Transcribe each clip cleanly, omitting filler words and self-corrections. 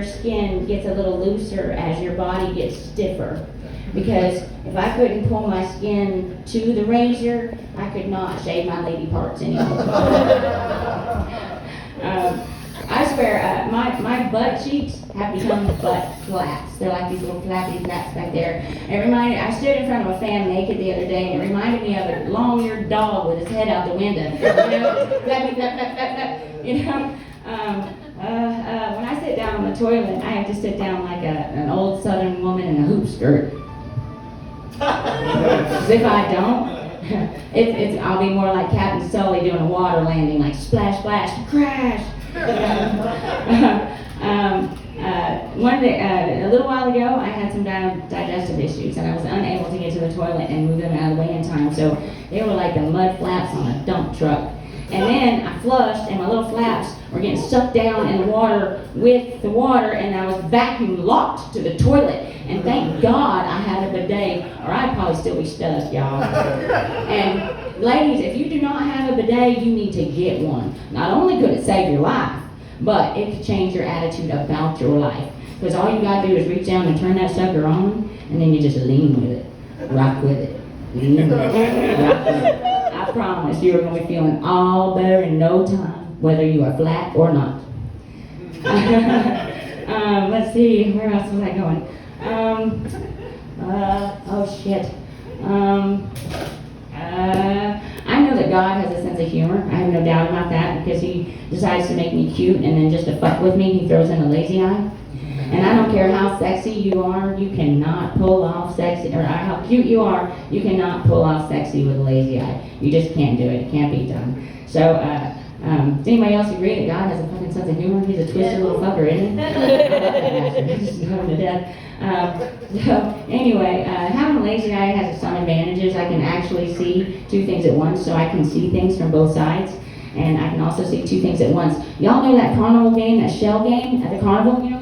skin gets a little looser as your body gets stiffer. Because if I couldn't pull my skin to the razor, I could not shave my lady parts anymore. I swear, my butt cheeks have become butt flaps. They're like these little flappy flaps back there. I stood in front of a fan naked the other day, and it reminded me of a long-eared dog with his head out the window. You know, flappy, flap, flap, flap, flap. You know. When I sit down on the toilet, I have to sit down like an old Southern woman in a hoop skirt. Because if I don't, I'll be more like Captain Sully doing a water landing, like splash, splash, crash. One day, a little while ago, I had some digestive issues, and I was unable to get to the toilet and move them out of the way in time. So they were like the mud flaps on a dump truck. And then I flushed, and my little flaps were getting sucked down in the water with the water, and I was vacuum locked to the toilet. And thank God I had a bidet, or I'd probably still be stuck, y'all. And ladies, if you do not have a bidet, you need to get one. Not only could it save your life, but it could change your attitude about your life. Because all you gotta do is reach down and turn that sucker on, and then you just lean with it, rock with it, lean with it, rock with it. I promise you're going to be feeling all better in no time, whether you are flat or not. Let's see, where else was I going? Oh shit. I know that God has a sense of humor. I have no doubt about that, because he decides to make me cute, and then just to fuck with me, he throws in a lazy eye. And I don't care how sexy you are, you cannot pull off sexy, or how cute you are, you cannot pull off sexy with a lazy eye. You just can't do it. It can't be done. So, does anybody else agree that God has a fucking sense of humor? He's a twisted little fucker, isn't he? Just going to death. So, anyway, having a lazy eye has some advantages. I can actually see two things at once, so I can see things from both sides. And I can also see two things at once. Y'all know that carnival game, that shell game at the carnival, you know?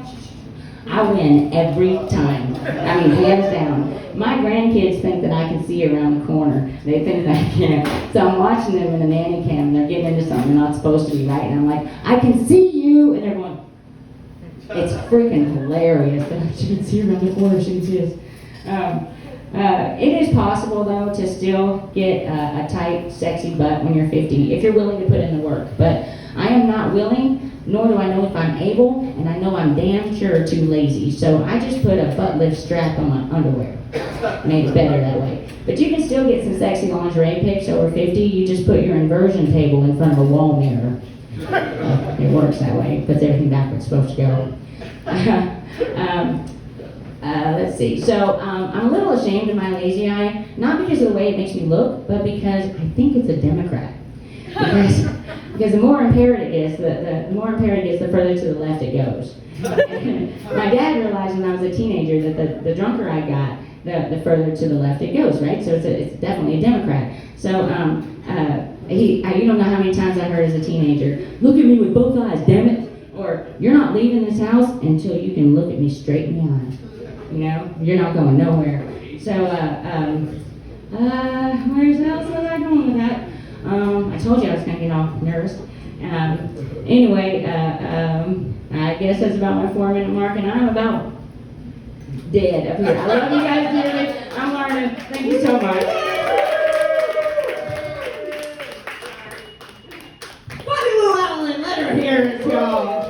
I win every time. I mean, hands down. My grandkids think that I can see around the corner. They think that I can. So I'm watching them in the nanny cam, and they're getting into something they're not supposed to be, right? And I'm like, I can see you! And everyone, it's freaking hilarious that she can see around the corner. She is. It is possible, though, to still get a tight, sexy butt when you're 50, if you're willing to put in the work. But I am not willing, nor do I know if I'm able, and I know I'm damn sure too lazy. So I just put a butt lift strap on my underwear. Made it better that way. But you can still get some sexy lingerie pics over 50. You just put your inversion table in front of a wall mirror. It works that way. It puts everything back where it's supposed to go. Let's see. So I'm a little ashamed of my lazy eye, not because of the way it makes me look, but because I think it's a Democrat. Because the more impaired it gets, the more impaired it gets, the further to the left it goes. My dad realized when I was a teenager that the drunker I got, the further to the left it goes, right? So it's definitely a Democrat. So you don't know how many times I heard as a teenager, "Look at me with both eyes, damn it!" Or, "You're not leaving this house until you can look at me straight in the eye." You know, you're not going nowhere. So, where's else was I going with that? I told you I was going to get all nervous. Anyway, I guess that's about my 4-minute mark, and I'm about dead up here. I love you guys dearly. I'm learning. Thank you so much. Funny little Evelyn, let her hear it, y'all.